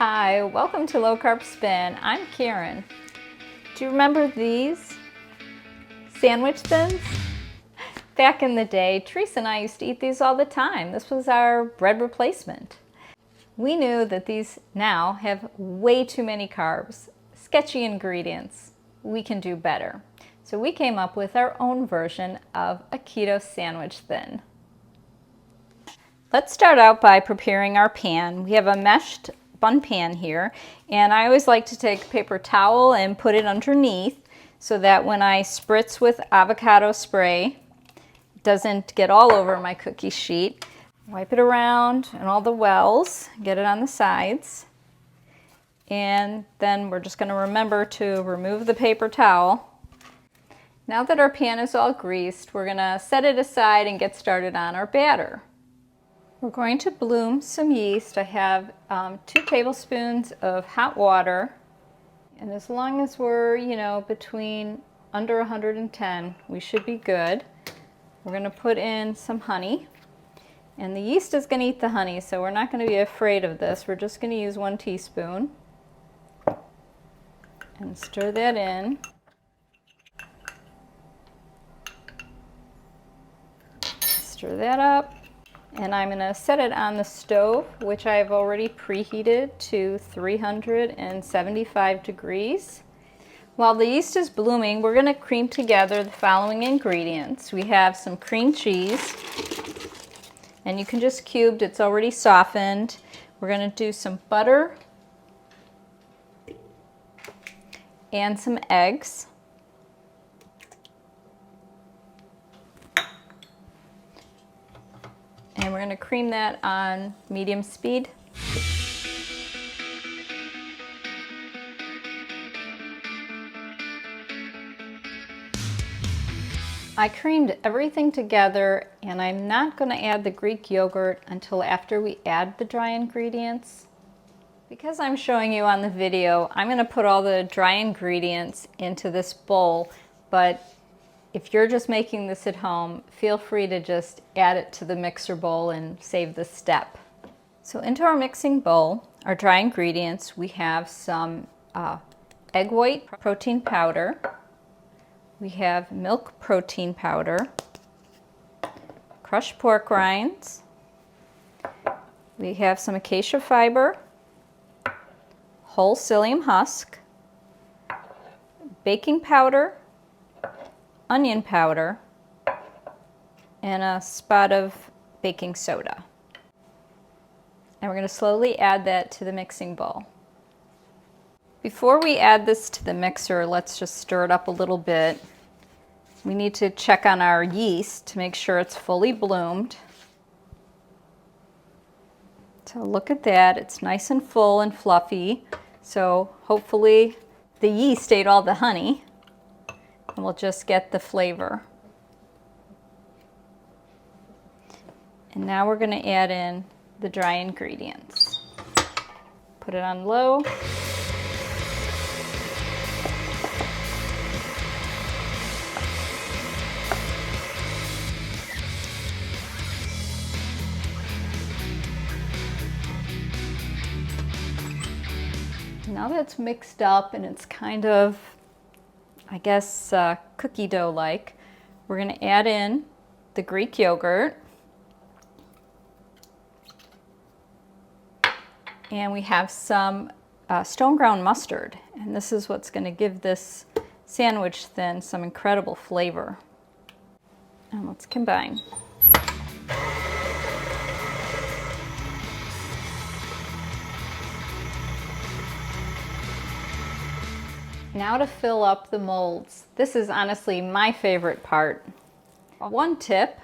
Hi, welcome to Low Carb Spin. I'm Karen. Do you remember these sandwich thins? Back in the day, Teresa and I used to eat these all the time. This was our bread replacement. We knew that these now have way too many carbs, sketchy ingredients. We can do better. So we came up with our own version of a keto sandwich thin. Let's start out by preparing our pan. We have a meshed bun pan here, and I always like to take a paper towel and put it underneath so that when I spritz with avocado spray, it doesn't get all over my cookie sheet. Wipe it around and all the wells, get it on the sides, and then we're just going to remember to remove the paper towel. Now that our pan is all greased, we're going to set it aside and get started on our batter. We're going to bloom some yeast. I have 2 tablespoons of hot water, and as long as we're, between under 110, we should be good. We're going to put in some honey, and the yeast is going to eat the honey, so we're not going to be afraid of this. We're just going to use 1 teaspoon and stir that in. Stir that up. And I'm going to set it on the stove, which I've already preheated to 375 degrees. While the yeast is blooming, we're going to cream together the following ingredients. We have some cream cheese, and you can just cube, it's already softened. We're going to do some butter and some eggs. And we're going to cream that on medium speed. I creamed everything together, and I'm not going to add the Greek yogurt until after we add the dry ingredients. Because I'm showing you on the video, I'm going to put all the dry ingredients into this bowl, but if you're just making this at home, feel free to just add it to the mixer bowl and save this step. So into our mixing bowl, our dry ingredients, we have some egg white protein powder. We have milk protein powder, crushed pork rinds. We have some acacia fiber, whole psyllium husk, baking powder, onion powder, and a spot of baking soda. And we're going to slowly add that to the mixing bowl. Before we add this to the mixer, let's just stir it up a little bit. We need to check on our yeast to make sure it's fully bloomed. So look at that, it's nice and full and fluffy. So hopefully the yeast ate all the honey, and we'll just get the flavor. And now we're going to add in the dry ingredients. Put it on low. Now that it's mixed up and it's kind of, I guess, cookie dough-like, we're going to add in the Greek yogurt. And we have some stone ground mustard. And this is what's going to give this sandwich thin some incredible flavor. And let's combine. Now to fill up the molds. This is honestly my favorite part. One tip,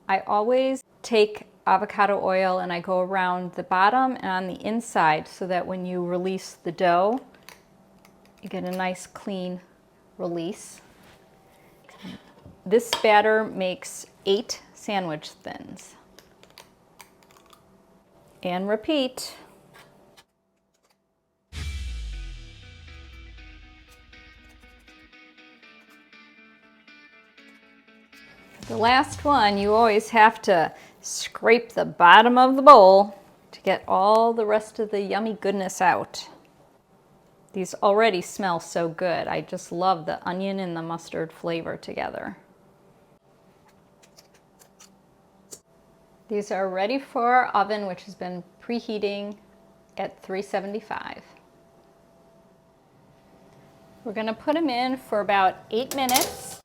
I always take avocado oil and I go around the bottom and on the inside so that when you release the dough, you get a nice clean release. This batter makes 8 sandwich thins. And repeat. The last one, you always have to scrape the bottom of the bowl to to get all the rest of the yummy goodness out. These already smell so good. I just love the onion and the mustard flavor together. These are ready for our oven, which has been preheating at 375. We're going to put them in for about 8 minutes.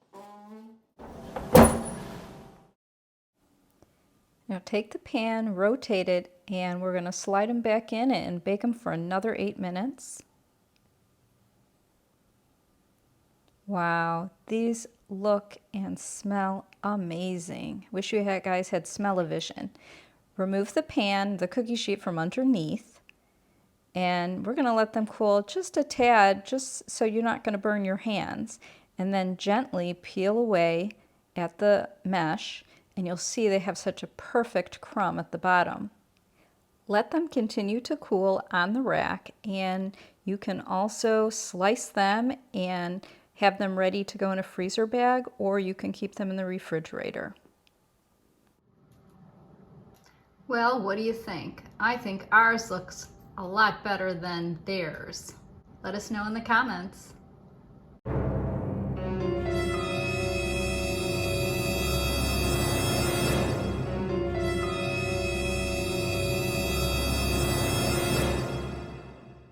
Now take the pan, rotate it, and we're going to slide them back in and bake them for another 8 minutes. Wow, these look and smell amazing. Wish you guys had smell-o-vision. Remove the pan, the cookie sheet from underneath, and we're going to let them cool just a tad, just so you're not going to burn your hands. And then gently peel away at the mesh, and you'll see they have such a perfect crumb at the bottom. Let them continue to cool on the rack, and you can also slice them and have them ready to go in a freezer bag, or you can keep them in the refrigerator. Well, what do you think? I think ours looks a lot better than theirs. Let us know in the comments.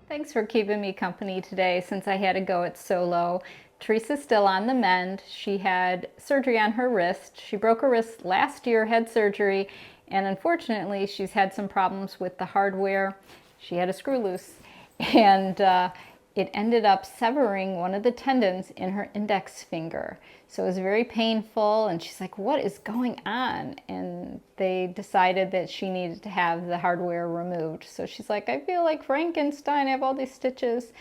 Thanks for keeping me company today since I had to go it solo. Teresa's still on the mend. She had surgery on her wrist. She broke her wrist last year, had surgery, and unfortunately she's had some problems with the hardware. She had a screw loose, and it ended up severing one of the tendons in her index finger. So it was very painful, and she's like, what is going on? And they decided that she needed to have the hardware removed. So she's like, I feel like Frankenstein, I have all these stitches.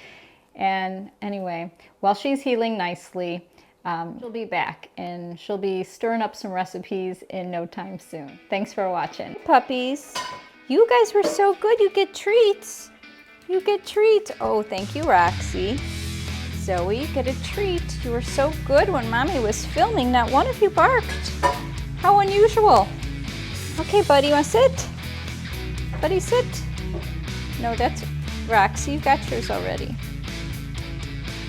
And anyway, while she's healing nicely, she'll be back, and she'll be stirring up some recipes in no time soon. Thanks for watching. Puppies, you guys were so good. You get treats. You get treats. Oh, thank you, Roxy. Zoe, you get a treat. You were so good when Mommy was filming. Not one of you barked. How unusual. Okay, buddy, you want to sit? Buddy, sit. No, that's Roxy. You got yours already.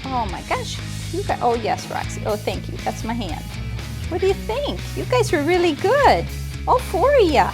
Oh my gosh. You got, oh yes, Roxy. Oh, thank you. That's my hand. What do you think? You guys were really good. All 4 of ya.